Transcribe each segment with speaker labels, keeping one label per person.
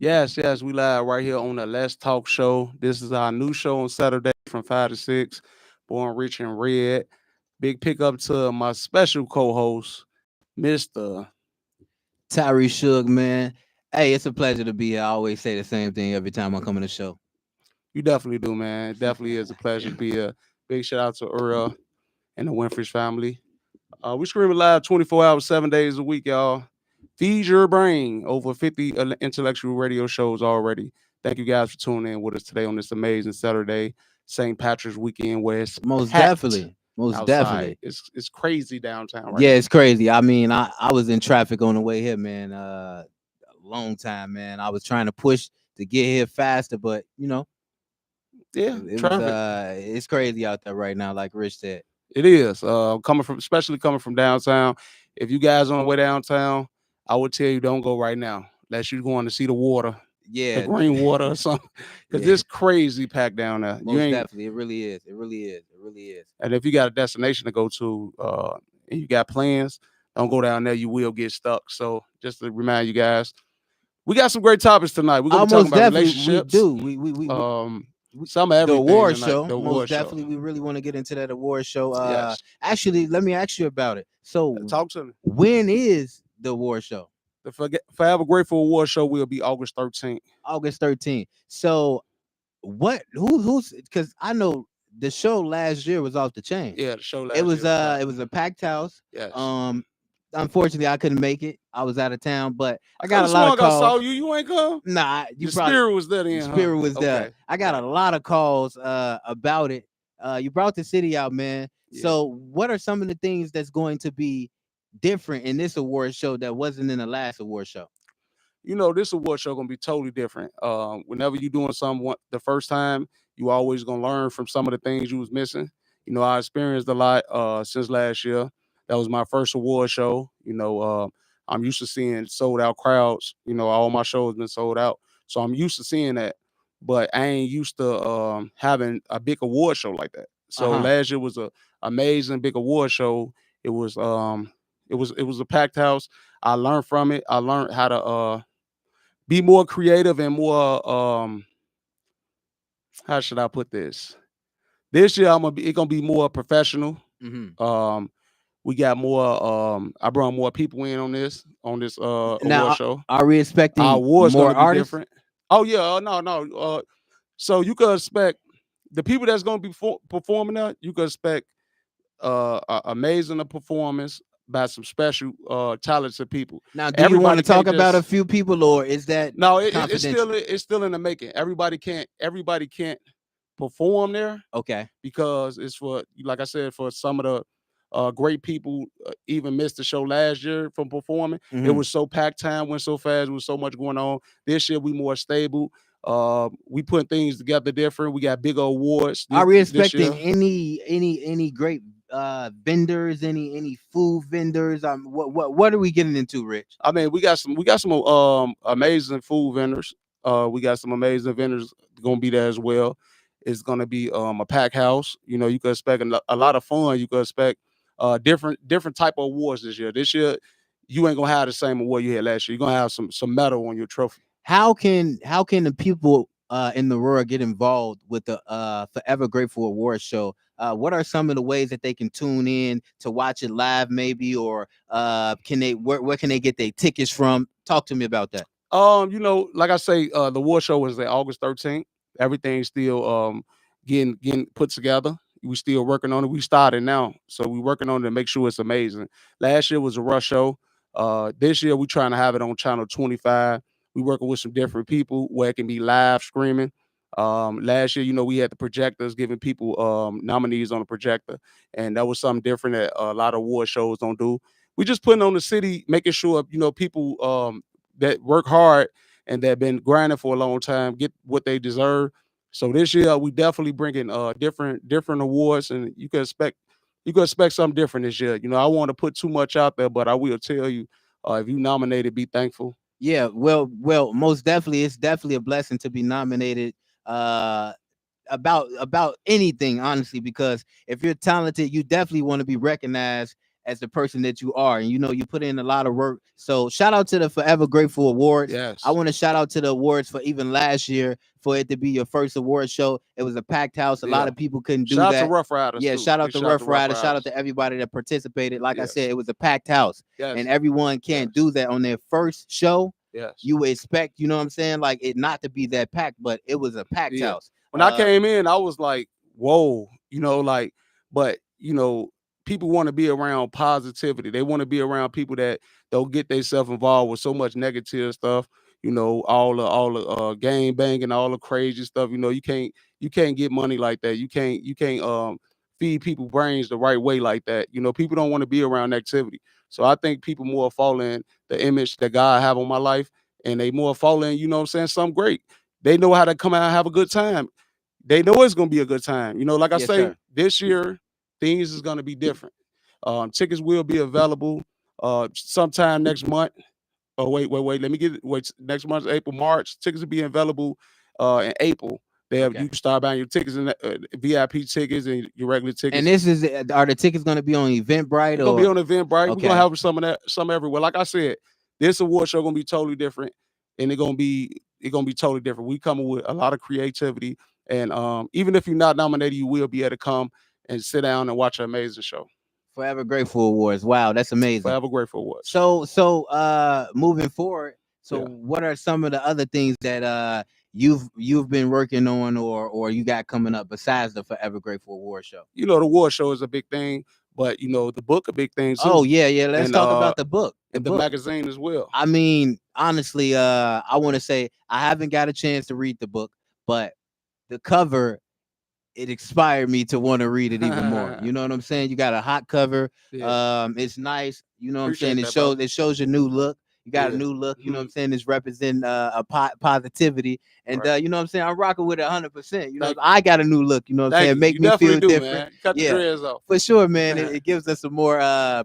Speaker 1: Yes, yes, we live right here on the Let's Talk Show. This is our new show on Saturday from 5 to 6. Bornrich and Red. Big pickup to my special co-host, Mr.
Speaker 2: Tyree Suge, man. Hey, it's a pleasure to be here. I always say the same thing every time I come on the show.
Speaker 1: You definitely do, man. It definitely is a pleasure to be here. Big shout out to Earl and the Winfrey family. We screaming live 24 hours, 7 days a week, y'all. Feed your brain. Over 50 intellectual radio shows already. Thank you guys for tuning in with us today on this amazing Saturday, St. Patrick's weekend, where it's
Speaker 2: Most
Speaker 1: packed
Speaker 2: definitely. Most
Speaker 1: outside.
Speaker 2: definitely.
Speaker 1: It's crazy downtown right
Speaker 2: Yeah,
Speaker 1: now.
Speaker 2: it's crazy. I mean, I was in traffic on the way here, man. A long time, man. I was trying to push to get here faster, but
Speaker 1: Yeah,
Speaker 2: it was
Speaker 1: traffic.
Speaker 2: it's crazy out there right now, like Rich said.
Speaker 1: It is. Especially coming from downtown. If you guys on the way downtown, I would tell you don't go right now. Unless you're going to see the water, the
Speaker 2: Yeah,
Speaker 1: green water or something. Because
Speaker 2: yeah.
Speaker 1: it's crazy packed down there. You
Speaker 2: Most
Speaker 1: ain't
Speaker 2: definitely. It really is. It really is. It really is.
Speaker 1: And if you got a destination to go to, and you got plans, don't go down there. You will get stuck. So just to remind you guys, we got some great topics tonight. We're gonna be talking
Speaker 2: Almost
Speaker 1: about
Speaker 2: definitely we
Speaker 1: relationships,
Speaker 2: do.
Speaker 1: um,
Speaker 2: We
Speaker 1: some of
Speaker 2: the
Speaker 1: everything
Speaker 2: award
Speaker 1: tonight.
Speaker 2: show,
Speaker 1: The
Speaker 2: most
Speaker 1: award show.
Speaker 2: definitely. We really want to get into that award show.
Speaker 1: Yes.
Speaker 2: Actually, let me ask you about it. So,
Speaker 1: Talk to me.
Speaker 2: when is the award show?
Speaker 1: The Forever Grateful Award show will be August 13th.
Speaker 2: August 13th. So, who's because I know the show last year was off the chain.
Speaker 1: Yeah, the show
Speaker 2: It
Speaker 1: last
Speaker 2: was
Speaker 1: year was
Speaker 2: it
Speaker 1: packed.
Speaker 2: was a packed house.
Speaker 1: Yes.
Speaker 2: Um, unfortunately, I couldn't make it. I was out of town, but
Speaker 1: I
Speaker 2: I
Speaker 1: could
Speaker 2: got a
Speaker 1: have
Speaker 2: lot of
Speaker 1: sworn I saw
Speaker 2: calls.
Speaker 1: you. You ain't come.
Speaker 2: Nah, you
Speaker 1: Your
Speaker 2: probably
Speaker 1: spirit was there
Speaker 2: the
Speaker 1: then, huh?
Speaker 2: spirit was there.
Speaker 1: Okay.
Speaker 2: I got a
Speaker 1: Right.
Speaker 2: lot of calls about it. You brought the city out, man.
Speaker 1: Yeah.
Speaker 2: So what are some of the things that's going to be different in this award show that wasn't in the last award show?
Speaker 1: This award show gonna be totally different. Whenever you doing something the first time, you always gonna learn from some of the things you was missing. I experienced a lot since last year. That was my first award show. I'm used to seeing sold out crowds. All my shows been sold out, so I'm used to seeing that. But I ain't used to having a big award show like that. So
Speaker 2: Uh-huh.
Speaker 1: last year was a amazing big award show. It was it was a packed house. I learned from it. I learned how to be more creative and more how should I put this? This year it's gonna be more professional.
Speaker 2: Hmm.
Speaker 1: Um we got more I brought more people in on this award
Speaker 2: Now,
Speaker 1: show.
Speaker 2: are we
Speaker 1: Our
Speaker 2: expecting
Speaker 1: awards
Speaker 2: more
Speaker 1: gonna be
Speaker 2: artists?
Speaker 1: different. Oh yeah, no. So you could expect the people that's gonna be performing there, you could expect amazing performance by some special talented people.
Speaker 2: Now, do you want
Speaker 1: Everybody
Speaker 2: to talk
Speaker 1: can't
Speaker 2: about a
Speaker 1: just
Speaker 2: few people, or is that
Speaker 1: no,
Speaker 2: confidential?
Speaker 1: it's still in the making. Everybody can't perform there
Speaker 2: Okay.
Speaker 1: because it's for, like I said, for some of the great people even missed the show last year from performing. It
Speaker 2: Hmm.
Speaker 1: was so packed, time went so fast, there was so much going on. This year we more stable. We put things together different. We got bigger awards
Speaker 2: Are
Speaker 1: this
Speaker 2: we
Speaker 1: this
Speaker 2: expecting
Speaker 1: year.
Speaker 2: any great vendors, any food vendors? What are we getting into, Rich?
Speaker 1: I mean, we got some amazing food vendors. We got some amazing vendors gonna be there as well. It's gonna be a pack house. You could expect a lot of fun. You could expect different type of awards this year. This year, you ain't gonna have the same award you had last year. You're gonna have some metal on your trophy.
Speaker 2: How can the people in the world get involved with the Forever Grateful Award show? What are some of the ways that they can tune in to watch it live, maybe, or can they where can they get their tickets from? Talk to me about that.
Speaker 1: Like I say, the award show was August 13th. Everything's still getting put together. We still working on it. We started now, so we working on it to make sure it's amazing. Last year was a rush show. This year we trying to have it on channel 25. We working with some different people where it can be live streaming. Last year, we had the projectors giving people nominees on the projector, and that was something different that a lot of award shows don't do. We just putting on the city, making sure people that work hard and that been grinding for a long time get what they deserve. So this year we definitely bringing different awards, and you can expect something different this year. I want to put too much out there, but I will tell you, if you nominated, be thankful.
Speaker 2: Yeah, well, most definitely, it's definitely a blessing to be nominated. Uh, about anything, honestly, because if you're talented, you definitely want to be recognized as the person that you are, and you put in a lot of work. So shout out to the Forever Grateful Awards. I
Speaker 1: Yes.
Speaker 2: want to shout out to the awards for even last year, for it to be your first award show. It was a packed house. A lot
Speaker 1: Yeah.
Speaker 2: of people couldn't do
Speaker 1: Shout out to
Speaker 2: that.
Speaker 1: Rough Riders
Speaker 2: Yeah,
Speaker 1: too.
Speaker 2: shout out
Speaker 1: Big
Speaker 2: to
Speaker 1: shout out to
Speaker 2: Rough
Speaker 1: Rough
Speaker 2: Riders. Shout out
Speaker 1: Riders.
Speaker 2: to everybody that participated. Like I said,
Speaker 1: Yes.
Speaker 2: it was a packed house, and
Speaker 1: Yes.
Speaker 2: everyone can't
Speaker 1: Yes.
Speaker 2: do that on their first show.
Speaker 1: Yes.
Speaker 2: You would expect, you know what I'm saying, like it not to be that packed, but it was a packed
Speaker 1: Yeah.
Speaker 2: house.
Speaker 1: When I came in, I was like, whoa, like, but people want to be around positivity. They want to be around people that don't get themselves involved with so much negative stuff. All the gang banging, all the crazy stuff. You can't get money like that. You can't feed people brains the right way like that. People don't want to be around activity. So I think people more fall in the image that God have on my life, and they more fall in, what I'm saying, something great. They know how to come out and have a good time. They know it's gonna be a good time. Like I
Speaker 2: Yes,
Speaker 1: say,
Speaker 2: sir.
Speaker 1: this year things is gonna be different. Tickets will be available sometime next month. Oh, wait. Let me get it. Wait, next month, April, March. Tickets will be available in April. You
Speaker 2: Okay.
Speaker 1: can start buying your tickets and VIP tickets and your regular
Speaker 2: And
Speaker 1: tickets.
Speaker 2: are the tickets going to be on Eventbrite
Speaker 1: It's gonna be
Speaker 2: or?
Speaker 1: on Eventbrite. We're gonna
Speaker 2: Okay.
Speaker 1: have some of that, some everywhere. Like I said, this award show gonna be totally different, and it's gonna be totally different. We coming with a lot of creativity, and even if you're not nominated, you will be able to come and sit down and watch an amazing show.
Speaker 2: Forever Grateful Awards. Wow, that's amazing.
Speaker 1: Forever Grateful Awards.
Speaker 2: So moving forward,
Speaker 1: Yeah.
Speaker 2: what are some of the other things that you've been working on or you got coming up besides the Forever Grateful Award show?
Speaker 1: The award show is a big thing, but the book a big thing too.
Speaker 2: Oh yeah, let's
Speaker 1: and
Speaker 2: talk about the book.
Speaker 1: and the magazine as well.
Speaker 2: I mean, honestly, I want to say I haven't got a chance to read the book, but the cover, it inspired me to want to read it even more. You know what I'm saying? You got a hot cover.
Speaker 1: Yeah.
Speaker 2: It's nice. You know what I'm
Speaker 1: Appreciate
Speaker 2: saying?
Speaker 1: that, brother.
Speaker 2: It shows your new look. You got a
Speaker 1: Yeah.
Speaker 2: new look. You know what I'm
Speaker 1: Mhm.
Speaker 2: saying? It's representing positivity. And
Speaker 1: Right.
Speaker 2: you know what I'm saying? I'm rocking with it 100%.
Speaker 1: Thank you.
Speaker 2: I got a new look. You know what I'm
Speaker 1: Thank
Speaker 2: saying?
Speaker 1: you.
Speaker 2: Make
Speaker 1: You
Speaker 2: me
Speaker 1: definitely
Speaker 2: feel
Speaker 1: do,
Speaker 2: different.
Speaker 1: man. Cut the
Speaker 2: Yeah,
Speaker 1: dreads off.
Speaker 2: for sure, man. It gives us a more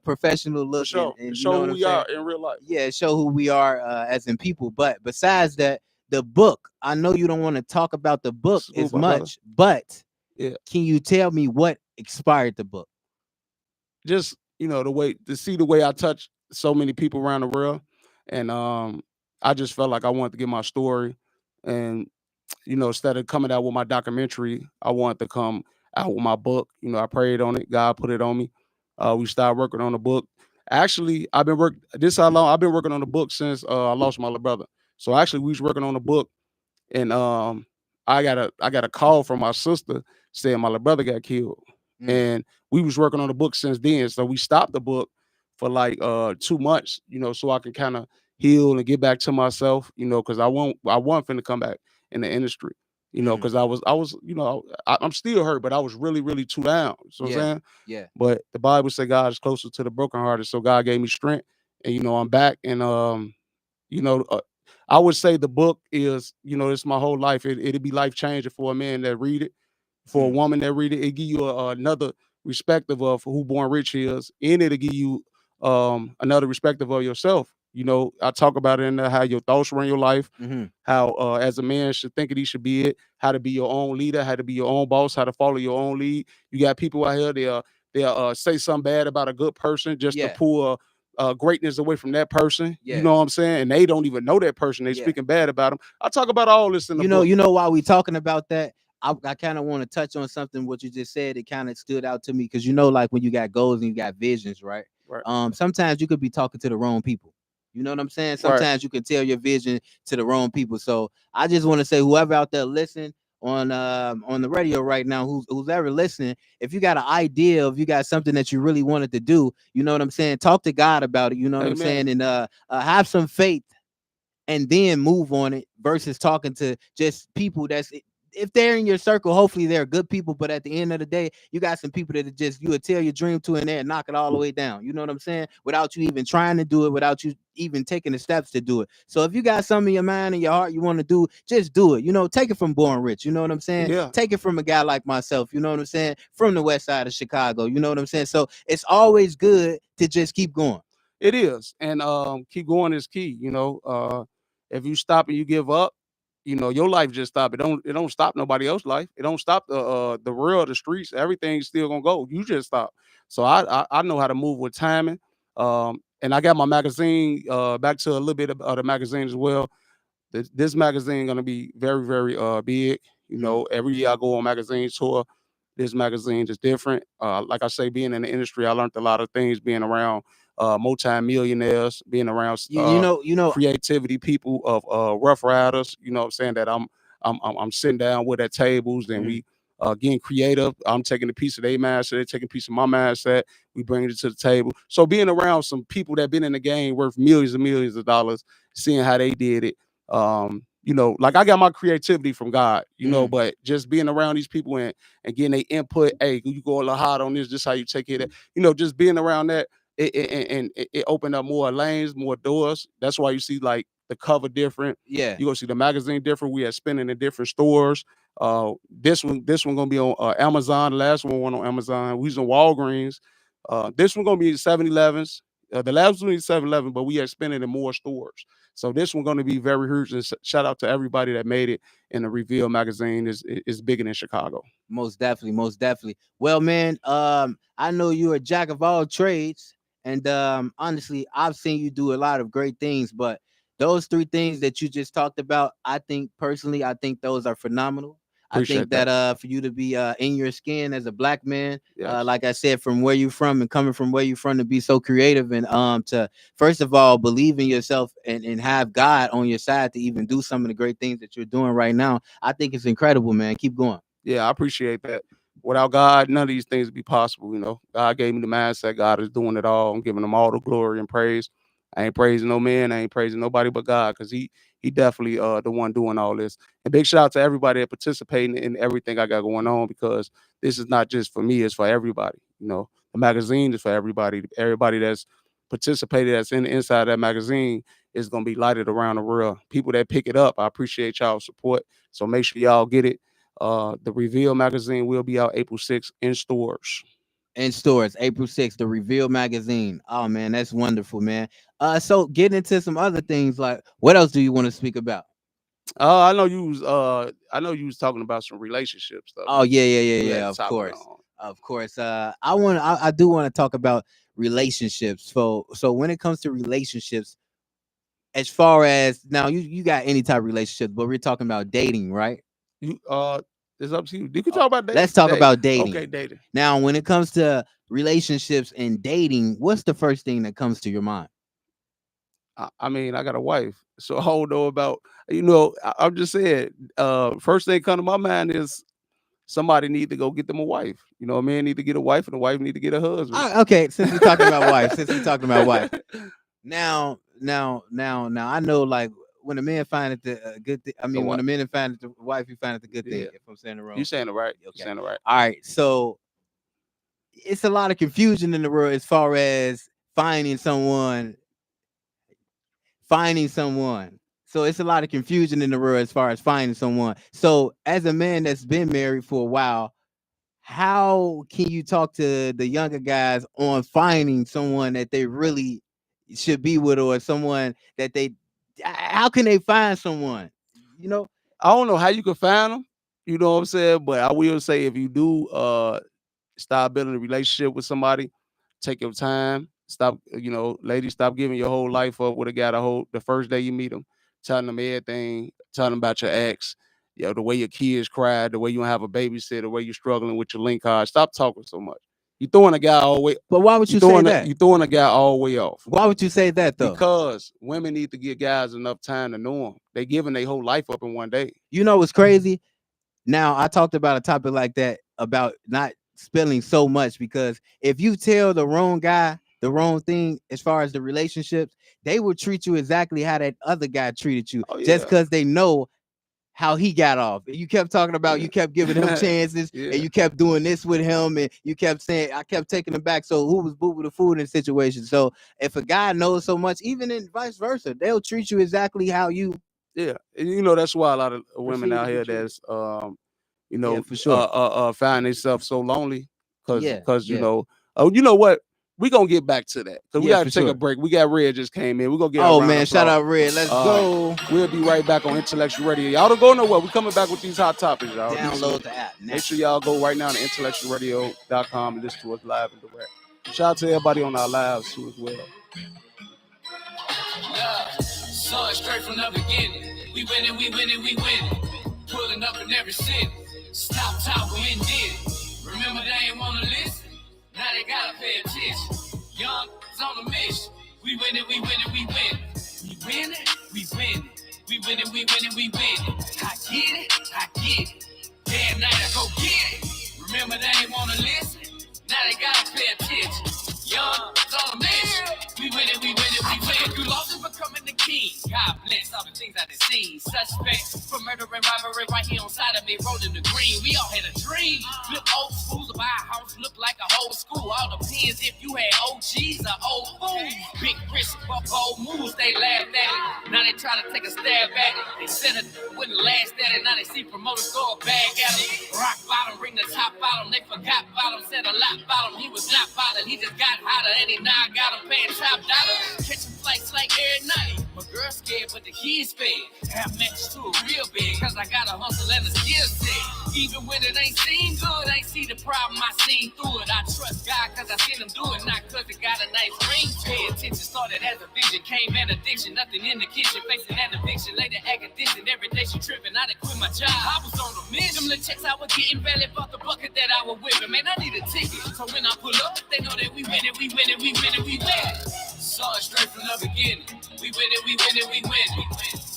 Speaker 2: professional
Speaker 1: For
Speaker 2: look
Speaker 1: sure.
Speaker 2: and you
Speaker 1: Show
Speaker 2: know
Speaker 1: who
Speaker 2: what I'm
Speaker 1: we
Speaker 2: saying?
Speaker 1: are in real life.
Speaker 2: Yeah, show who we are as in people. But besides that, the book, I know you don't want to talk about the book
Speaker 1: Smooth,
Speaker 2: as
Speaker 1: my brother.
Speaker 2: much, but
Speaker 1: Yeah.
Speaker 2: can you tell me what inspired the book?
Speaker 1: Just the way to see the way I touch so many people around the world, and I just felt like I wanted to get my story, and instead of coming out with my documentary, I wanted to come out with my book. I prayed on it. God put it on me. We started working on the book. Actually, how long I've been working on the book since I lost my little brother. So actually, we was working on the book, and I got a call from my sister saying my little brother got killed, and we was working on the book since then. So we stopped the book for like 2 months, so I can kind of heal and get back to myself, because I want finna come back in the industry, because I'm still hurt, but I was really, really too down. So what I'm saying,
Speaker 2: Yeah.
Speaker 1: but the Bible said God is closer to the brokenhearted, so God gave me strength, and I'm back, and you know, uh, I would say the book is, it's my whole life. It'd be life changing for a man that read it, for a woman that read it. It give you another perspective of who Bornrich is, and it'll give you another perspective of yourself. I talk about it in there, how your thoughts run your life, how as a man should think it, he should be it, how to be your own leader, how to be your own boss, how to follow your own lead. You got people out here, they'll say something bad about a good person just to
Speaker 2: Yeah.
Speaker 1: pull greatness away from that person.
Speaker 2: Yeah.
Speaker 1: You know what I'm saying? And they don't even know that person. They
Speaker 2: Yeah.
Speaker 1: speaking bad about them. I talk about all this in the book.
Speaker 2: You know why we talking about that? I kind of want to touch on something what you just said. It kind of stood out to me because like when you got goals and you got visions, right?
Speaker 1: Right.
Speaker 2: Sometimes you could be talking to the wrong people. You know what I'm saying?
Speaker 1: Right.
Speaker 2: Sometimes you can tell your vision to the wrong people. So I just want to say, whoever out there listening on the radio right now, who's ever listening, if you got an idea, if you got something that you really wanted to do, you know what I'm saying? Talk to God about it. You know what I'm
Speaker 1: Amen.
Speaker 2: saying? And have some faith and then move on it versus talking to just people that's, if they're in your circle, hopefully they're good people. But at the end of the day, you got some people that are just, you would tell your dream to and there and knock it all the way down. You know what I'm saying? Without you even trying to do it, without you even taking the steps to do it. So if you got something in your mind and your heart you want to do, just do it. Take it from Bornrich. You know what I'm saying?
Speaker 1: Yeah.
Speaker 2: Take it from a guy like myself. You know what I'm saying? From the west side of Chicago. You know what I'm saying? So it's always good to just keep going.
Speaker 1: It is. And keep going is key. If you stop and you give up, your life just stop. It don't stop nobody else's life. It don't stop the world, the streets. Everything's still gonna go. You just stop. So I know how to move with timing. And I got my magazine. Back to a little bit of the magazine as well. This magazine gonna be very, very big. Every year I go on magazine tour. This magazine is different. Like I say, being in the industry, I learned a lot of things being around multi-millionaires, being around creativity people of rough riders. You know what I'm saying? That I'm sitting down with at tables and we getting creative. I'm taking a piece of their mindset, they're taking a piece of my mindset. We bring it to the table. So being around some people that been in the game worth millions and millions of dollars, seeing how they did it. Like I got my creativity from God, but just being around these people and getting their input, hey, you go a little hard on this, how you take it, just being around that, it opened up more lanes, more doors. That's why you see like the cover different.
Speaker 2: Yeah.
Speaker 1: You're gonna see the magazine different. We are spinning in different stores. This one gonna be on Amazon. The last one went on Amazon. We was on Walgreens. This one gonna be 7-Elevens. The last one is 7-Eleven, but we are spinning in more stores. So this one going to be very huge. And shout out to everybody that made it in the Reveal magazine. Is bigger than Chicago.
Speaker 2: Most definitely, most definitely. Well, man, I know you're a jack of all trades, and honestly, I've seen you do a lot of great things. But those three things that you just talked about, I think those are phenomenal. I think that for you to be in your skin as a black man, like I said, from where you're from and coming from where you're from, to be so creative and to first of all believe in yourself and have God on your side to even do some of the great things that you're doing right now, I think it's incredible, man. Keep going.
Speaker 1: Yeah, I appreciate that. Without God, none of these things would be possible. God gave me the mindset. God is doing it all. I'm giving him all the glory and praise. I ain't praising no man. I ain't praising nobody but God, because he definitely the one doing all this. And big shout out to everybody that participating in everything I got going on, because this is not just for me, it's for everybody. The magazine is for everybody. Everybody that's participated, that's inside that magazine, is gonna be lighted around the world. People that pick it up, I appreciate y'all support. So make sure y'all get it. The Reveal magazine will be out April 6th in stores.
Speaker 2: In stores, April 6th, the Reveal magazine. Oh man, that's wonderful, man. So getting into some other things, like what else do you want to speak about?
Speaker 1: I know you was talking about some relationship stuff.
Speaker 2: Oh yeah. Of course. I do want to talk about relationships. So when it comes to relationships, as far as now, you got any type of relationship, but we're talking about dating, right?
Speaker 1: You It's up to you. You can talk about dating.
Speaker 2: Let's talk about dating.
Speaker 1: Okay, dating.
Speaker 2: Now, when it comes to relationships and dating, what's the first thing that comes to your mind?
Speaker 1: I mean, I got a wife, so I don't know about. I'm just saying. First thing come to my mind is somebody need to go get them a wife. A man need to get a wife, and a wife need to get a husband.
Speaker 2: Okay, since we're talking about wife, now, I know, like, when a man find it the good thing. I mean, when a man find it the wife, you find it the good thing. If I'm saying it wrong,
Speaker 1: you saying it right.
Speaker 2: Okay.
Speaker 1: You saying it right.
Speaker 2: All right, so it's a lot of confusion in the world as far as finding someone. So it's a lot of confusion in the world as far as finding someone. So as a man that's been married for a while, how can you talk to the younger guys on finding someone that they really should be with, or someone that how can they find someone?
Speaker 1: I don't know how you can find them. You know what I'm saying? But I will say, if you do start building a relationship with somebody, take your time. Stop, ladies, stop giving your whole life up with a guy the first day you meet them, telling them everything, telling them about your ex, the way your kids cried, the way you don't have a babysitter, the way you're struggling with your link card. Stop talking so much. You're throwing a guy all the way.
Speaker 2: But why would you say that?
Speaker 1: You're throwing a guy all the way off.
Speaker 2: Why would you say that, though?
Speaker 1: Because women need to give guys enough time to know them. They giving their whole life up in one day.
Speaker 2: You know what's crazy? Now, I talked about a topic like that, about not spilling so much, because if you tell the wrong guy the wrong thing as far as the relationships, they will treat you exactly how that other guy treated you, just because they know how he got off. You kept talking about, you kept giving him chances, and you kept doing this with him, and you kept saying, I kept taking him back. So who was boo the food in the situation? So if a guy knows so much, even in vice versa, they'll treat you exactly how you.
Speaker 1: Yeah, and that's why a lot of women out here that's
Speaker 2: for sure,
Speaker 1: find themselves so lonely, because
Speaker 2: you
Speaker 1: know what, we gonna get back to that because we
Speaker 2: Yeah,
Speaker 1: gotta
Speaker 2: for
Speaker 1: take a
Speaker 2: sure.
Speaker 1: break. We got Red just came in. We're gonna get a
Speaker 2: Oh
Speaker 1: round
Speaker 2: man,
Speaker 1: of
Speaker 2: shout
Speaker 1: applause.
Speaker 2: out Red. Let's go.
Speaker 1: We'll be right back on Intellectual Radio. Y'all don't go nowhere. We coming back with these hot topics, y'all.
Speaker 2: Download the app now.
Speaker 1: Make sure y'all go right now to IntellectualRadio.com and listen to us live and direct. Shout out to everybody on our lives too as well.
Speaker 3: Yeah, saw it straight from the beginning. We winning, we winning, we winning. Pulling up in every city. Stop talking and did it. Remember they ain't wanna listen. Now they gotta pay attention. Young is on a mission. We winning, we winning, we winning. We winning, we winning. We winning, we winning, we winning. I get it, I get it. Day and night I go get it. Remember they ain't wanna listen. Now they gotta pay attention. Young is on a mission. We winning, we winning, we winning. You lost in becoming the king. God bless all the things I done seen. Suspect for murder and robbery right here on side of me, rolling the green. We all had a dream. Look old school to buy a house, look like a whole school. All depends if you had OGs or old fools. Big risk, but bold moves, they laughed at it. Now they try to take a stab at it. They said it wouldn't last at it. Now they see promoters throw a bag at them. Rock bottom, ring the top bottom. They forgot about him, said a lot about him. He was not bothered, he just got hotter. And he now got him paying top dollar. Catching flights like every night. My girl scared, but the kids fed. Have matched to a real big, cause I got a hustle and a skill set. Even when it ain't seem good, I ain't see the problem, I seen through it. I trust God cause I seen him do it, not cause it got a nice ring. Pay attention, started as a vision, came an addiction. Nothing in the kitchen, facing an eviction. Later academic, every day she tripping. I done quit my job, I was on a mission. Them little checks I was getting valid about the bucket that I was whipping. Man, I need a ticket, so when I pull up, they know that we winning, we winning, we winning, we winning. Saw it straight from the beginning. We winning, we winning, we winning.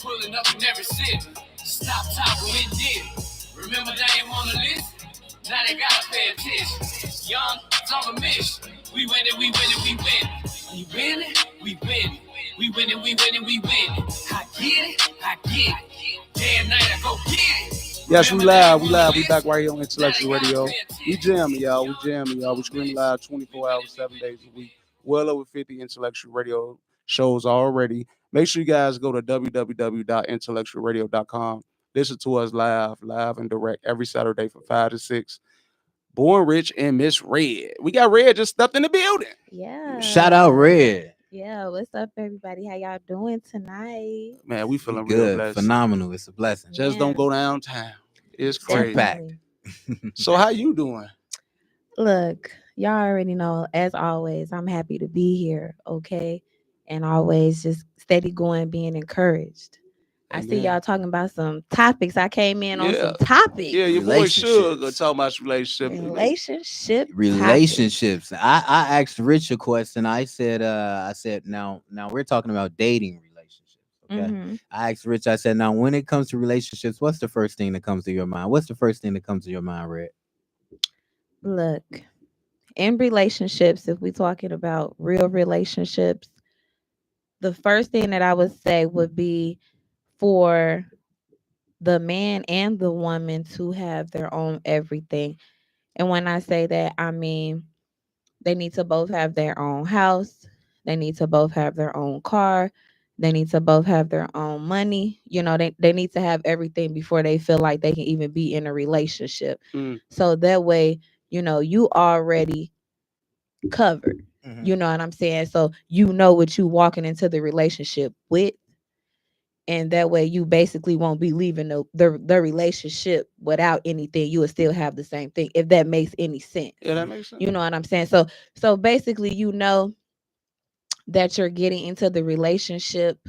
Speaker 3: Pulling up in every city. Stop talking and did it. Remember they ain't wanna listen. Now they gotta pay attention. Young is on a mission. We winning, we winning, we winning. We winning, we winning. We winning, we winning, we winning. I get it, I get it. Day and night I go get it.
Speaker 1: Yes, we live. We back right here on Intellectual Radio. We jamming, y'all. We screaming live 24 hours, 7 days a week. Well over 50 Intellectual Radio shows already. Make sure you guys go to www.intellectualradio.com. Listen to us live and direct every Saturday from 5 to 6. Bornrich and Miss Red. We got Red just stepped in the building.
Speaker 4: Yeah.
Speaker 2: Shout out Red.
Speaker 4: Yeah, what's up, everybody? How y'all doing tonight?
Speaker 1: Man, we feeling
Speaker 2: Good,
Speaker 1: real blessed.
Speaker 2: phenomenal. It's a blessing.
Speaker 1: Just
Speaker 4: Yeah.
Speaker 1: don't go downtown. It's crazy.
Speaker 2: Definitely.
Speaker 1: So how you doing?
Speaker 4: Look, y'all already know, as always, I'm happy to be here, okay? And always just steady going, being encouraged. I see
Speaker 1: Amen.
Speaker 4: y'all talking about some topics. I came in on
Speaker 1: Yeah.
Speaker 4: some topics.
Speaker 1: Yeah, your boy
Speaker 2: Relationships.
Speaker 1: Sugar talking about
Speaker 2: Relationships. I asked Rich a question. I said now we're talking about dating relationships. Okay.
Speaker 4: Mhm.
Speaker 2: I asked Rich, I said, now when it comes to relationships, what's the first thing that comes to your mind? What's the first thing that comes to your mind, Red?
Speaker 4: Look, in relationships, if we're talking about real relationships, the first thing that I would say would be for the man and the woman to have their own everything. And when I say that, I mean they need to both have their own house, they need to both have their own car, they need to both have their own money. You know, they need to have everything before they feel like they can even be in a relationship.
Speaker 1: Mm.
Speaker 4: So that way, you know, you already covered.
Speaker 2: Mhm.
Speaker 4: You know what I'm saying? So you know what you walking into the relationship with. And that way you basically won't be leaving the relationship without anything. You will still have the same thing, if that makes any sense.
Speaker 1: Yeah, that makes sense.
Speaker 4: You know what I'm saying? So basically, you know that you're getting into the relationship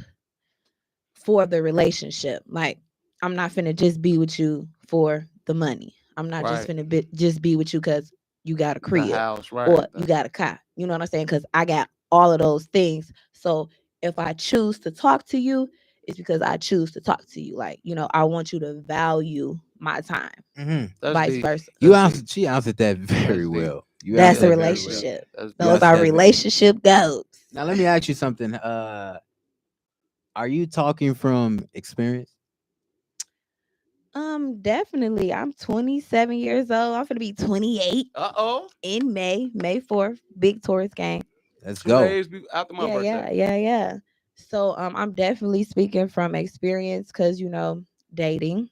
Speaker 4: for the relationship. Like, I'm not finna just be with you for the money. I'm not just
Speaker 1: Right.
Speaker 4: finna just be with you because you got a
Speaker 1: The
Speaker 4: crib
Speaker 1: house, right?
Speaker 4: or you got a car. You know what I'm saying? Because I got all of those things. So if I choose to talk to you, it's because I choose to talk to you. Like, you know, I want you to value my time.
Speaker 2: Mhm.
Speaker 1: That's
Speaker 4: Vice
Speaker 1: deep.
Speaker 4: versa.
Speaker 2: You
Speaker 1: That's
Speaker 2: answered. She answered that very
Speaker 1: deep.
Speaker 2: well. You
Speaker 4: That's
Speaker 2: answered
Speaker 4: a
Speaker 2: that very well.
Speaker 4: relationship.
Speaker 1: That's
Speaker 4: Those
Speaker 2: Yes,
Speaker 4: are
Speaker 2: that-
Speaker 4: relationship goals.
Speaker 2: Now let me ask you something. Are you talking from experience?
Speaker 4: Definitely. I'm 27 years old. I'm gonna be 28 in May 4th. Big Taurus gang.
Speaker 2: Let's
Speaker 1: 2
Speaker 2: go.
Speaker 1: days after my birthday.
Speaker 4: Yeah. So I'm definitely speaking from experience because, you know, dating.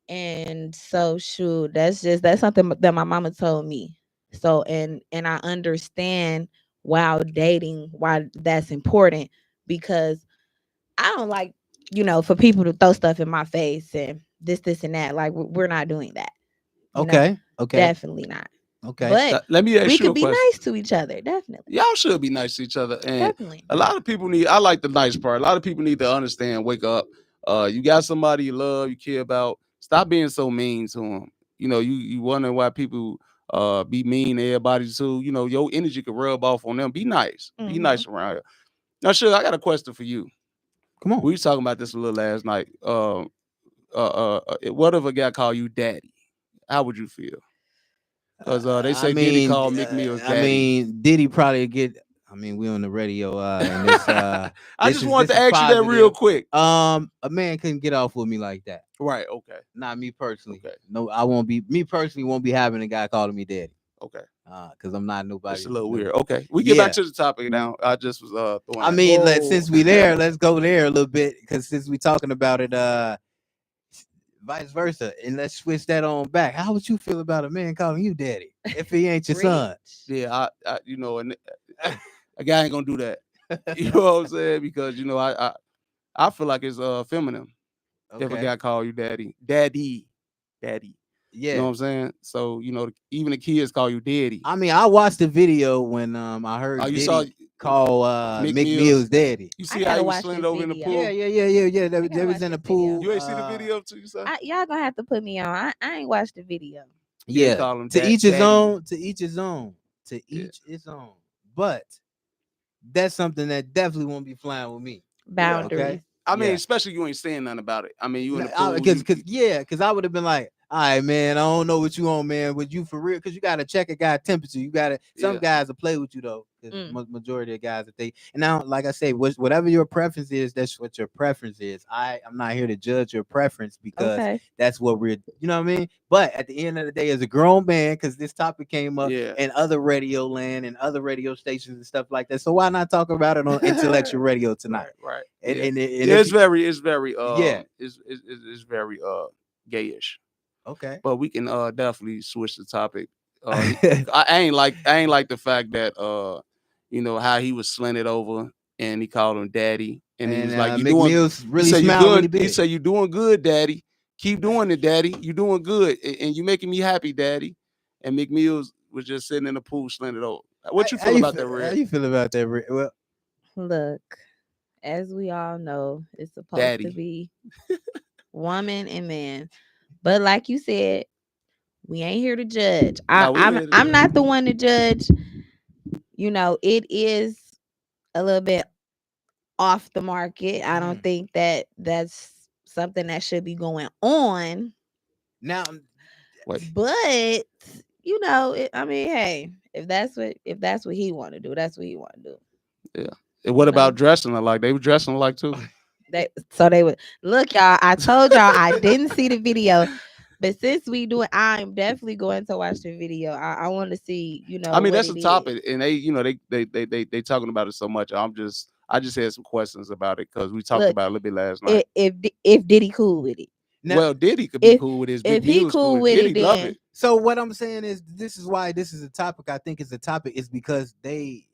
Speaker 4: And so shoot, that's something that my mama told me. So and I understand while dating why that's important, because I don't like, for people to throw stuff in my face and this and that. Like we're not doing that.
Speaker 2: Okay.
Speaker 4: Definitely not.
Speaker 2: Okay.
Speaker 4: But
Speaker 1: Let me ask
Speaker 4: we
Speaker 1: you
Speaker 4: could
Speaker 1: a
Speaker 4: be
Speaker 1: question.
Speaker 4: nice to each other. Definitely.
Speaker 1: Y'all should be nice to each other, and
Speaker 4: Definitely.
Speaker 1: a lot of people need. I like the nice part. A lot of people need to understand. Wake up. You got somebody you love, you care about. Stop being so mean to them. You wonder why people be mean to everybody too. Your energy could rub off on them. Be nice. Be nice around here. Now, Suge, I got a question for you.
Speaker 2: Come on.
Speaker 1: We was talking about this a little last night. What if a guy call you daddy? How would you feel? Because they say Diddy called Meek Mill's daddy.
Speaker 2: I mean, Diddy probably get. I mean, we on the radio. And this,
Speaker 1: I just wanted to ask you that real quick.
Speaker 2: A man couldn't get off with me like that.
Speaker 1: Right. Okay.
Speaker 2: Not me personally.
Speaker 1: Okay.
Speaker 2: No, I won't be. Me personally won't be having a guy calling me daddy.
Speaker 1: Okay.
Speaker 2: Because I'm not nobody.
Speaker 1: It's a little weird. Okay. We get back to the topic now. I just was throwing.
Speaker 2: I mean, since we there, let's go there a little bit, because since we talking about it, vice versa, and let's switch that on back. How would you feel about a man calling you daddy if he ain't your son?
Speaker 1: Yeah, and a guy ain't gonna do that. You know what I'm saying? Because I feel like it's feminine if a guy call you daddy. Yeah. You know what I'm saying? So, even the kids call you daddy.
Speaker 2: I mean, I watched the video when I heard Diddy call Meek Mill's daddy.
Speaker 1: You see how he was slid over in the pool?
Speaker 2: Yeah. They was in the pool.
Speaker 1: You ain't see the video too, you said?
Speaker 4: Y'all gonna have to put me on. I ain't watched the video.
Speaker 2: Yeah. To each his own. To each his own. To each his own. But that's something that definitely won't be flying with me.
Speaker 4: Boundaries.
Speaker 2: Okay?
Speaker 1: I mean, especially you ain't saying nothing about it. I mean, you in the pool.
Speaker 2: Because I would have been like, all right, man, I don't know what you on, man. Would you for real? Because you got to check a guy's temperature. You got to, some guys will play with you, though. Because majority of guys, and now, like I say, whatever your preference is, that's what your preference is. I'm not here to judge your preference, because that's what we're, you know what I mean? But at the end of the day, as a grown man, because this topic came up in other radio land and other radio stations and stuff like that. So why not talk about it on Intellectual Radio tonight?
Speaker 1: Right.
Speaker 2: And
Speaker 1: it's very it's very gayish.
Speaker 2: Okay.
Speaker 1: But we can definitely switch the topic. I ain't like the fact that how he was slanted over and he called him daddy, and he was like, he said, "You doing good, daddy. Keep doing it, daddy. You doing good, and you making me happy, daddy." And Meek Mills was just sitting in the pool slanted over. What you feel about that, Red?
Speaker 2: How you feel about that, Red? Well,
Speaker 4: look, as we all know, it's supposed to be woman and man. But like you said, we ain't here to judge. I'm not the one to judge. It is a little bit off the market. I don't think that that's something that should be going on
Speaker 2: now.
Speaker 4: But I mean, hey, if that's what he want to do, that's what he want to do.
Speaker 1: Yeah. And what about dressing alike? They were dressing alike too.
Speaker 4: They would look, y'all. I told y'all I didn't see the video, but since we do it, I'm definitely going to watch the video. I want to see,
Speaker 1: I mean, that's a topic, and they talking about it so much. I just had some questions about it because we talked about it a little bit last night.
Speaker 4: If Diddy cool with it.
Speaker 1: Now, well, Diddy could be cool with his.
Speaker 4: If he cool with it,
Speaker 1: love it.
Speaker 2: So what I'm saying is, this is why this is a topic. I think it's a topic is because they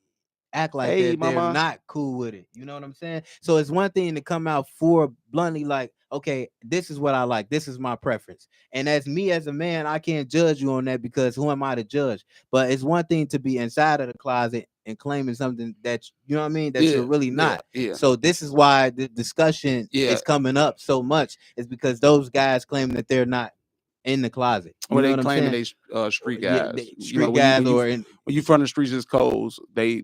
Speaker 2: act like they're not cool with it. You know what I'm saying? So it's one thing to come out for bluntly like, okay, this is what I like. This is my preference. And as me as a man, I can't judge you on that because who am I to judge? But it's one thing to be inside of the closet and claiming something that, you know what I mean, that you're really not.
Speaker 1: Yeah.
Speaker 2: So this is why the discussion is coming up so much, is because those guys claim that they're not in the closet.
Speaker 1: Or they claiming they street guys. When you from the streets as codes, you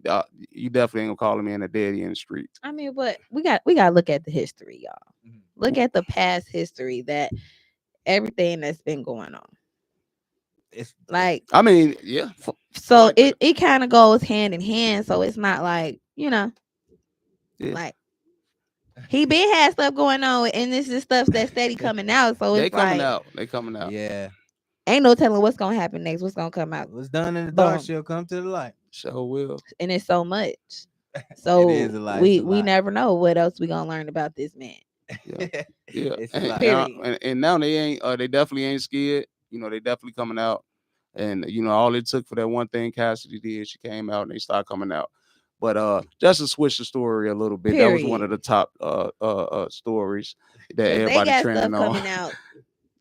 Speaker 1: definitely ain't gonna call them in a daddy in the street.
Speaker 4: I mean, but we got to look at the history, y'all. Mm-hmm. Look at the past history, that everything that's been going on. It's like,
Speaker 1: I mean, yeah.
Speaker 4: So like it kind of goes hand in hand. So it's not like, like he been had stuff going on, and this is stuff that's steady coming out. So it's
Speaker 1: they coming out.
Speaker 2: Yeah.
Speaker 4: Ain't no telling what's gonna happen next. What's gonna come out?
Speaker 2: What's done in the dark shall come to the light.
Speaker 1: Sure will.
Speaker 4: And it's so much. So we never know what else we gonna learn about this man.
Speaker 1: Yeah. And now they ain't. They definitely ain't scared. They definitely coming out. And all it took for that one thing Cassidy did, she came out and they started coming out. But just to switch the story a little bit, that was one of the top stories that
Speaker 4: Cause they
Speaker 1: everybody
Speaker 4: got
Speaker 1: trending
Speaker 4: stuff
Speaker 1: on.
Speaker 4: coming out,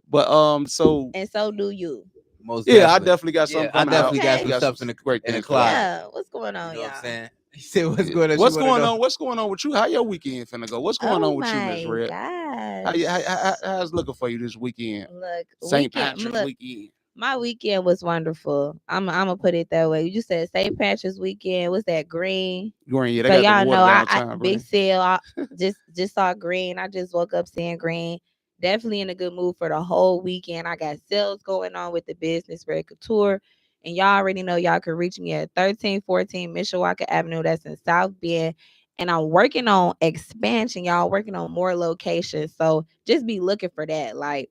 Speaker 1: But so
Speaker 4: and so do you.
Speaker 2: Most
Speaker 1: yeah, I
Speaker 2: definitely.
Speaker 1: definitely got something
Speaker 2: I
Speaker 1: coming out.
Speaker 2: definitely got
Speaker 4: Okay.
Speaker 2: some
Speaker 1: We got
Speaker 2: stuff
Speaker 1: some
Speaker 2: in
Speaker 1: great
Speaker 2: the
Speaker 1: things
Speaker 2: closet.
Speaker 1: coming out.
Speaker 4: Yeah, what's going on,
Speaker 2: You know what I'm
Speaker 4: y'all?
Speaker 2: saying? He said, "What's going on?"
Speaker 1: What's going on? What's going on with you? How your weekend finna go? What's going
Speaker 4: Oh
Speaker 1: on with you, Miss
Speaker 4: my
Speaker 1: Red?
Speaker 4: gosh!
Speaker 1: How's looking for you this weekend?
Speaker 4: Look,
Speaker 1: St.
Speaker 4: weekend.
Speaker 1: Patrick's
Speaker 4: Look,
Speaker 1: weekend.
Speaker 4: my weekend was wonderful. I'm gonna put it that way. You said St. Patrick's weekend. What's that, green?
Speaker 1: Green, yeah, they
Speaker 4: So
Speaker 1: got the
Speaker 4: y'all
Speaker 1: water
Speaker 4: know I
Speaker 1: downtown.
Speaker 4: big
Speaker 1: Green.
Speaker 4: sale. I just saw green. I just woke up seeing green. Definitely in a good mood for the whole weekend. I got sales going on with the business Red Couture. And y'all already know y'all can reach me at 1314 Mishawaka Avenue. That's in South Bend. And I'm working on expansion, y'all, working on more locations. So just be looking for that. Like,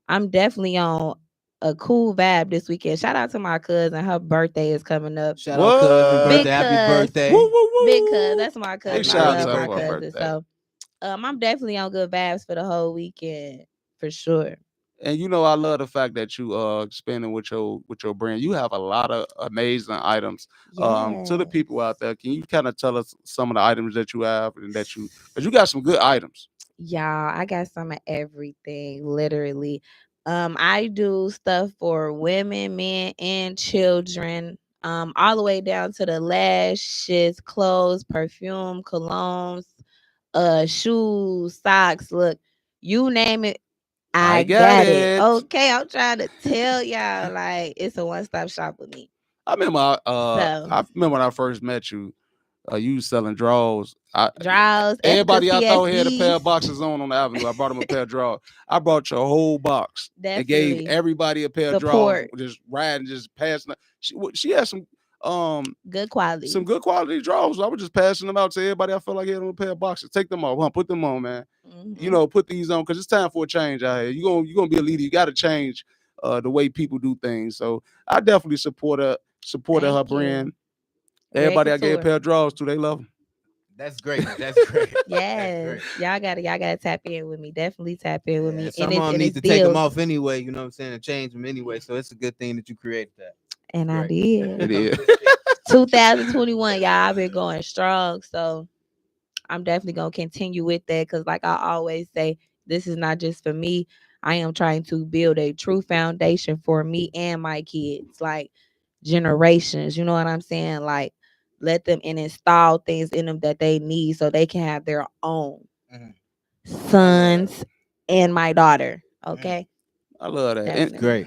Speaker 4: I'm definitely on a cool vibe this weekend. Shout out to my cousin. Her birthday is coming up.
Speaker 2: Shout out cousin
Speaker 1: What?
Speaker 2: birthday.
Speaker 4: Big
Speaker 2: Happy
Speaker 4: cuz.
Speaker 2: birthday.
Speaker 1: Woo, woo, woo.
Speaker 4: Big cuz. That's my cousin.
Speaker 1: Big
Speaker 4: I
Speaker 1: shout out
Speaker 4: love
Speaker 1: to her
Speaker 4: my
Speaker 1: for her
Speaker 4: cousin.
Speaker 1: birthday.
Speaker 4: So I'm definitely on good vibes for the whole weekend. For sure.
Speaker 1: And I love the fact that you spending with your brand. You have a lot of amazing items. To the
Speaker 4: Yes.
Speaker 1: people out there, can you kind of tell us some of the items that you have and because you got some good items.
Speaker 4: Y'all, I got some of everything, literally. I do stuff for women, men, and children. All the way down to the lashes, clothes, perfume, colognes, shoes, socks. Look, you name it,
Speaker 1: I
Speaker 4: I
Speaker 1: got
Speaker 4: got it.
Speaker 1: it.
Speaker 4: Okay, I'm trying to tell y'all, like, it's a one-stop shop with me.
Speaker 1: I remember
Speaker 4: So
Speaker 1: I remember when I first met you. You was selling drawers.
Speaker 4: draws,
Speaker 1: Everybody I thought had a pair of
Speaker 4: efficacies.
Speaker 1: boxes on the avenue. I brought them a pair of drawers. I brought your whole box and gave
Speaker 4: Definitely.
Speaker 1: everybody a pair of drawers.
Speaker 4: Support.
Speaker 1: Just riding, just passing. She had some
Speaker 4: Good quality.
Speaker 1: some good quality drawers. I was just passing them out to everybody I felt like had on a pair of boxes. Take them off, huh? Put them on, man.
Speaker 4: Mhm.
Speaker 1: Put these on because it's time for a change out here. You gonna be a leader. You got to change the way people do things. So I definitely supported her
Speaker 4: Thank you.
Speaker 1: brand.
Speaker 4: Red
Speaker 1: Everybody I gave a
Speaker 4: Couture.
Speaker 1: pair of drawers to, they love them.
Speaker 2: That's great. That's great.
Speaker 4: Yes, y'all gotta tap in with me. Definitely tap in with me.
Speaker 2: Some
Speaker 4: And
Speaker 2: of
Speaker 4: it's
Speaker 2: them
Speaker 4: and
Speaker 2: need
Speaker 4: it's
Speaker 2: to take them
Speaker 4: deals.
Speaker 2: off anyway. You know what I'm saying? And change them anyway. So it's a good thing that you created that.
Speaker 4: And I
Speaker 2: Right.
Speaker 1: It
Speaker 4: did.
Speaker 1: is.
Speaker 4: 2021, y'all. I've been going strong, so I'm definitely gonna continue with that. Cause like I always say, this is not just for me. I am trying to build a true foundation for me and my kids, like generations. You know what I'm saying? Like let them and install things in them that they need so they can have their own sons and my daughter. Okay.
Speaker 1: I love that. And
Speaker 4: Definitely.
Speaker 2: Great.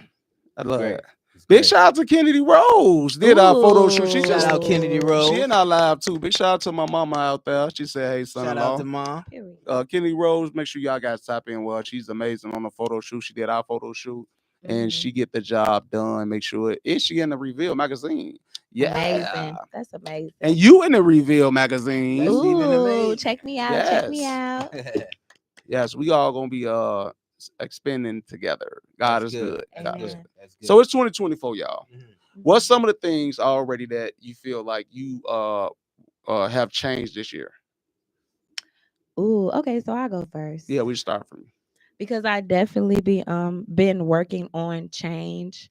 Speaker 1: I love
Speaker 2: Great.
Speaker 1: that. Big shout out to Kennedy Rose. Did our photo shoot. She
Speaker 4: Ooh.
Speaker 1: just
Speaker 2: Shout out Kennedy Rose.
Speaker 1: she in our live too. Big shout out to my mama out there. She said, "Hey,
Speaker 2: Shout out
Speaker 1: son-in-law."
Speaker 2: to mom.
Speaker 4: Period.
Speaker 1: Kennedy Rose. Make sure y'all guys tap in. Well, she's amazing on the photo shoot. She did our photo shoot, and
Speaker 4: Mhm.
Speaker 1: she get the job done. Make sure is she in the Reveal magazine? Yeah,
Speaker 4: Amazing. That's amazing.
Speaker 1: and you in the Reveal magazine?
Speaker 2: That's even
Speaker 4: Ooh,
Speaker 2: amazing.
Speaker 4: check me out. Check me
Speaker 1: Yes.
Speaker 4: out.
Speaker 1: Yes, we all gonna be expanding together. God
Speaker 2: That's
Speaker 1: is good. God is
Speaker 4: Amen.
Speaker 1: good.
Speaker 2: That's good.
Speaker 1: So it's 2024, y'all.
Speaker 2: Mhm.
Speaker 1: What's some of the things already that you feel like you have changed this year?
Speaker 4: Ooh, okay, so I go first.
Speaker 1: Yeah, we start from you.
Speaker 4: Because I definitely been working on change.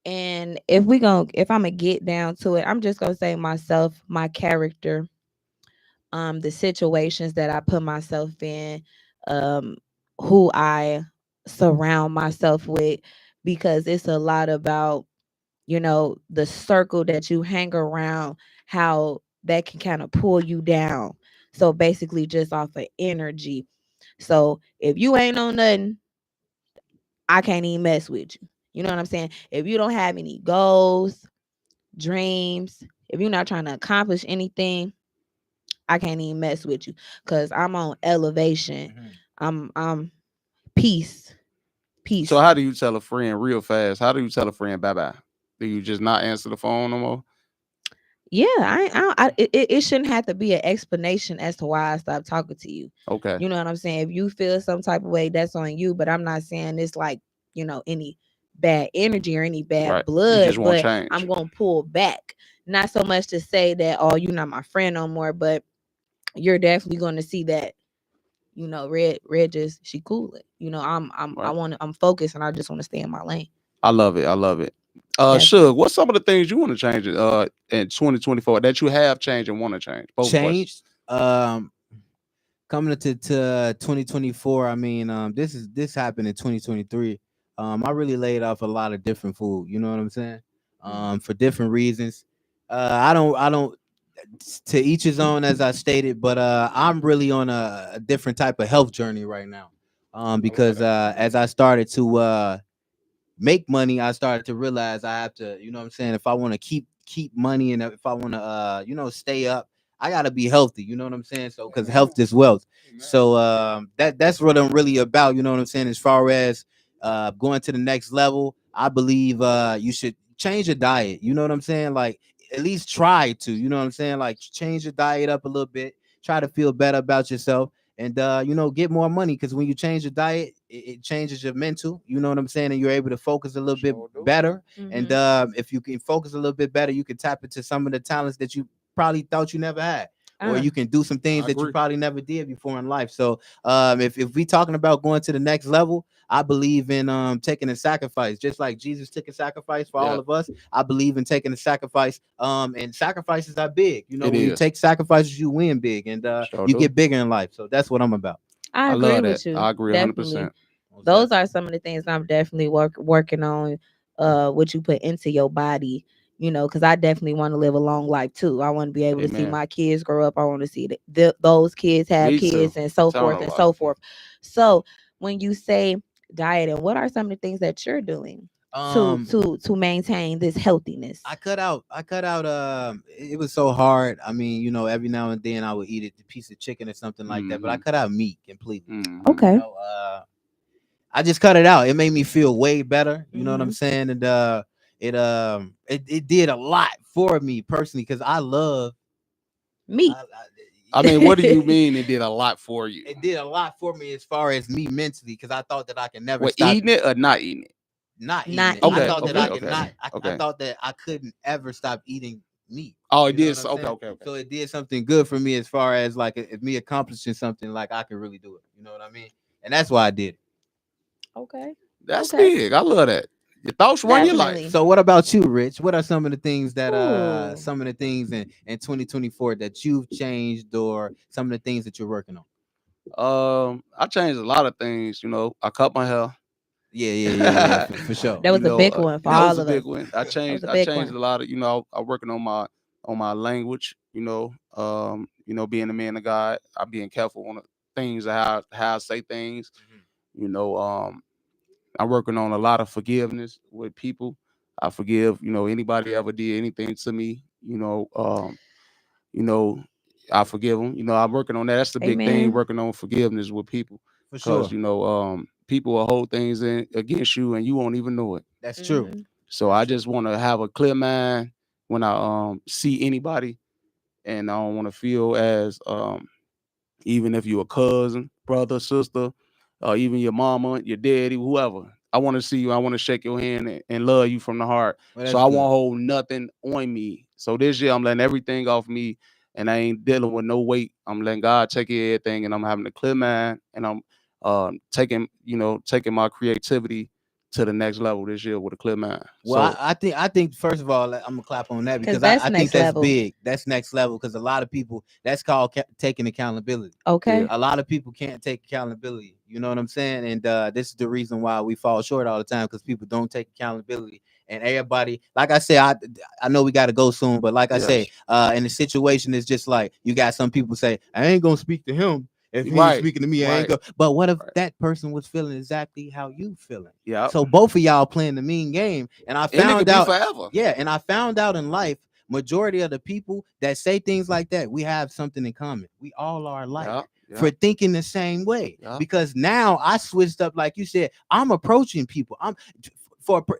Speaker 4: And if I'm gonna get down to it, I'm just gonna say myself, my character, the situations that I put myself in, um, who I surround myself with, because it's a lot about, the circle that you hang around, how that can kind of pull you down. So basically just off of energy. So if you ain't on nothing, I can't even mess with you. You know what I'm saying? If you don't have any goals, dreams, if you're not trying to accomplish anything, I can't even mess with you because I'm on elevation. I'm peace. Peace.
Speaker 1: So how do you tell a friend real fast? How do you tell a friend bye bye? Do you just not answer the phone no more?
Speaker 4: Yeah, it shouldn't have to be an explanation as to why I stopped talking to you.
Speaker 1: Okay.
Speaker 4: You know what I'm saying? If you feel some type of way, that's on you. But I'm not saying it's like, any bad energy or any bad
Speaker 1: Right. You
Speaker 4: blood,
Speaker 1: just won't
Speaker 4: but
Speaker 1: change.
Speaker 4: I'm gonna pull back. Not so much to say that, oh, you're not my friend no more, but you're definitely gonna see that, red just she cool it.
Speaker 1: Right.
Speaker 4: I'm focused and I just want to stay in my lane.
Speaker 1: I love it. I love it. Suge, what's some of the things you want to change in 2024 that you have changed and want to change? Both
Speaker 2: Changed. Coming to 2024. I mean, this happened in 2023. I really laid off a lot of different food. You know what I'm saying? For different reasons. I don't. To each his own, as I stated, but I'm really on a different type of health journey right now. Because as I started to make money, I started to realize I have to, you know what I'm saying, if I want to keep money and if I want to stay up, I gotta be healthy, you know what I'm saying? So because health is wealth. So that's what I'm really about, you know what I'm saying? As far as going to the next level, I believe you should change your diet, you know what I'm saying? Like at least try to, you know what I'm saying? Like change your diet up a little bit, try to feel better about yourself. And get more money, because when you change your diet, it changes your mental, you know what I'm saying, and you're able to focus a little bit better. And if you can focus a little bit better, you can tap into some of the talents that you probably thought you never had, or you can do some things that you probably never did before in life. So if we talking about going to the next level, I believe in taking a sacrifice, just like Jesus took a sacrifice for all of us. I believe in taking a sacrifice, and sacrifices are big. You know, when you take sacrifices, you win big, and you get bigger in life. So that's what I'm about.
Speaker 4: I agree with you.
Speaker 1: I agree 100%.
Speaker 4: Those are some of the things I'm definitely working on. What you put into your body, because I definitely want to live a long life too. I want to be able to see my kids grow up. I want to see those kids have kids and so forth and so forth. So when you say diet, and what are some of the things that you're doing to maintain this healthiness?
Speaker 2: I cut out it was so hard. I mean, every now and then I would eat a piece of chicken or something like that, but I cut out meat completely.
Speaker 4: Okay.
Speaker 2: I just cut it out. It made me feel way better. You know what I'm saying? And it did a lot for me personally, because I love
Speaker 4: meat.
Speaker 1: I mean, what do you mean it did a lot for you?
Speaker 2: It did a lot for me as far as me mentally, because I thought that I could never stop
Speaker 1: eating it or not eating it.
Speaker 2: Not eating it.
Speaker 1: Okay,
Speaker 2: I thought that I could
Speaker 1: okay,
Speaker 2: not. I thought that I couldn't ever stop eating meat.
Speaker 1: Oh, it did. Okay.
Speaker 2: So it did something good for me as far as like if me accomplishing something, like I can really do it. You know what I mean? And that's why I did it.
Speaker 4: Okay.
Speaker 1: That's big. I love that. Your thoughts run your life.
Speaker 2: So what about you, Rich? What are some of the things that some of the things in 2024 that you've changed, or some of the things that you're working
Speaker 1: on? I changed a lot of things. I cut my hair.
Speaker 2: Yeah, for sure.
Speaker 4: That was a big one for all of us.
Speaker 1: That was a big one. I changed a lot of, I'm working on my language, being a man of God. I'm being careful on the things, how I say things. I'm working on a lot of forgiveness with people. I forgive, anybody ever did anything to me, I forgive them. I'm working on that. That's the big thing, working on forgiveness with people.
Speaker 2: For
Speaker 1: sure. People will hold things against you and you won't even know it.
Speaker 2: That's true.
Speaker 1: So I just want to have a clear mind when I see anybody, and I don't want to feel as even if you're a cousin, brother, sister, or even your mama, your daddy, whoever. I want to see you. I want to shake your hand and love you from the heart. So I won't hold nothing on me. So this year I'm letting everything off me, and I ain't dealing with no weight. I'm letting God take care of everything, and I'm having a clear mind, and I'm taking my creativity to the next level this year with a clear mind.
Speaker 2: Well, I think first of all, I'm gonna clap on that, because I think that's big. That's next level, because a lot of people, that's called taking accountability.
Speaker 4: Okay.
Speaker 2: A lot of people can't take accountability. You know what I'm saying? And this is the reason why we fall short all the time, because people don't take accountability. And everybody, like I said, I know we got to go soon, but like I say, in the situation, it's just like you got some people say, I ain't gonna speak to him. If he ain't speaking to me, I ain't go. But what if that person was feeling exactly how you feeling?
Speaker 1: Yeah.
Speaker 2: So both of y'all playing the mean game, and I found out
Speaker 1: forever.
Speaker 2: Yeah, and I found out in life, majority of the people that say things like that, we have something in common. We all are alike. For thinking the same way, because now I switched up, like you said. I'm approaching people.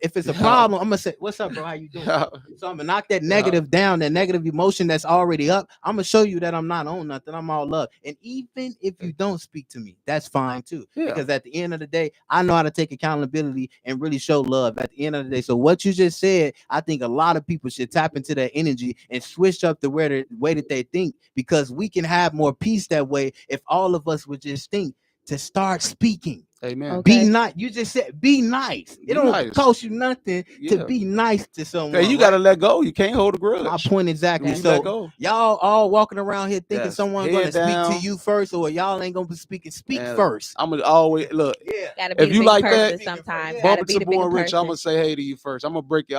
Speaker 2: If it's a problem, I'm gonna say, "What's up, bro? How you doing?" So I'm gonna knock that negative down, that negative emotion that's already up. I'm gonna show you that I'm not on nothing. I'm all love. And even if you don't speak to me, that's fine too. Because at the end of the day, I know how to take accountability and really show love at the end of the day. So what you just said, I think a lot of people should tap into that energy and switch up the way that they think, because we can have more peace that way if all of us would just think to start speaking.
Speaker 1: Amen.
Speaker 4: Okay.
Speaker 2: Be nice. You just said be nice.
Speaker 1: Be
Speaker 2: It don't
Speaker 1: nice.
Speaker 2: cost you nothing
Speaker 1: Yeah.
Speaker 2: to be nice to someone.
Speaker 1: Okay, you gotta let go. You can't hold a grudge.
Speaker 2: My point exactly.
Speaker 1: You
Speaker 2: So
Speaker 1: let go.
Speaker 2: y'all all walking around here thinking
Speaker 1: Yes.
Speaker 2: someone's
Speaker 1: Head
Speaker 2: gonna speak
Speaker 1: down.
Speaker 2: to you first, or y'all ain't gonna be speaking. Speak
Speaker 1: And
Speaker 2: first.
Speaker 1: I'm gonna always look.
Speaker 2: Yeah.
Speaker 4: Gotta be
Speaker 1: If
Speaker 4: the
Speaker 1: you
Speaker 4: bigger
Speaker 1: like that,
Speaker 4: person sometimes.
Speaker 2: yeah.
Speaker 4: Gotta
Speaker 1: Bump
Speaker 4: be
Speaker 1: into
Speaker 4: the bigger
Speaker 1: Bornrich.
Speaker 4: person.
Speaker 1: I'm gonna say hey to you first. I'm gonna break your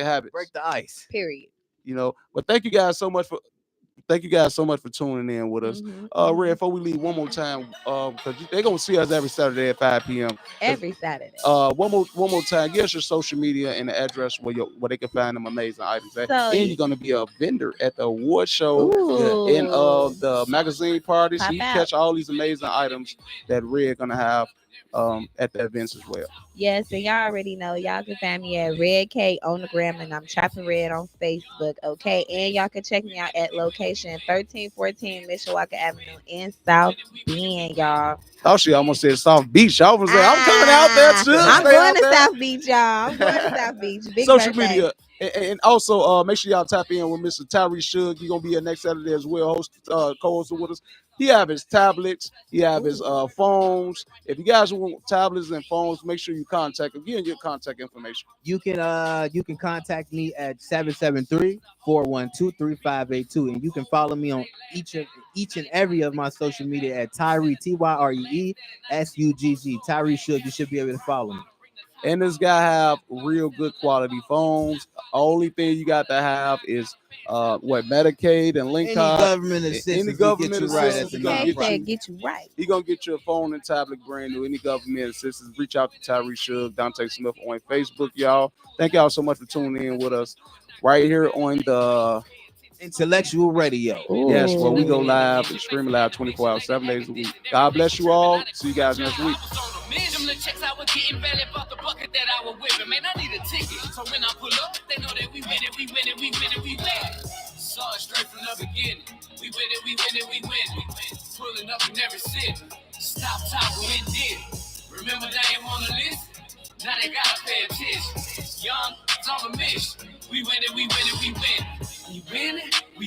Speaker 1: habits.
Speaker 2: Break the ice.
Speaker 4: Period.
Speaker 1: You know. But thank you guys so much for tuning in with us.
Speaker 4: Mhm,
Speaker 1: Red, before we leave, one more time, because they're gonna see us every Saturday at 5 p.m.
Speaker 4: Every Saturday.
Speaker 1: One more time, give us your social media and the address where they can find them amazing items at.
Speaker 4: So
Speaker 1: And you're gonna be a vendor at the award show
Speaker 4: Ooh.
Speaker 1: and the magazine party. So
Speaker 4: Pop
Speaker 1: you
Speaker 4: out.
Speaker 1: catch all these amazing items that Red gonna have at the events as well.
Speaker 4: Yes, and y'all already know. Y'all can find me at Red K on the gram, and I'm Trapping Red on Facebook. Okay, and y'all can check me out at location 1314 Mishawaka Avenue in South Bend, y'all.
Speaker 1: Oh, she almost said South Beach. I was like, I'm coming out there too.
Speaker 4: I'm
Speaker 1: Stay
Speaker 4: going
Speaker 1: out
Speaker 4: to
Speaker 1: there.
Speaker 4: South Beach, y'all. I'm going to South Beach. Big
Speaker 1: Social
Speaker 4: birthday.
Speaker 1: media. And also make sure y'all tap in with Mr. Tyree Shug. He's gonna be here next Saturday as well, co-hosting with us. He have his tablets, he have his phones. If you guys want tablets and phones, make sure you contact him. Give him your contact information.
Speaker 2: You can contact me at 773-412-3582, and you can follow me on each and every of my social media at Tyree TYREESUGG. Tyree Shug. You should be able to follow me.
Speaker 1: And this guy have real good quality phones. Only thing you got to have is Medicaid and link
Speaker 2: Any
Speaker 1: card.
Speaker 2: government assistance,
Speaker 1: Any
Speaker 2: we
Speaker 1: government
Speaker 2: get you right at
Speaker 1: assistance,
Speaker 2: the
Speaker 1: we gonna
Speaker 4: Okay,
Speaker 1: get you.
Speaker 4: get you right.
Speaker 1: He gonna get you a phone and tablet brand new. Any government assistance, reach out to Tyree Shug, Dante Smith on Facebook, y'all. Thank y'all so much for tuning in with us right here on the
Speaker 2: Intellectual Radio.
Speaker 1: Yes, well, we go
Speaker 4: Ooh.
Speaker 1: live and stream live 24 hours, 7 days a week. God bless you all. See you guys next week.
Speaker 3: Them the checks I was getting barely about the bucket that I was whipping. Man, I need a ticket. So when I pull up, they know that we win it, we win it, we win it, we win. Saw it straight from the beginning. We win it, we win it, we win. Pulling up and never sit. Stop talking and did. Remember they ain't on the list? Now they gotta pay attention. Young, it's on a mission. We win it, we win it, we win. We win it, we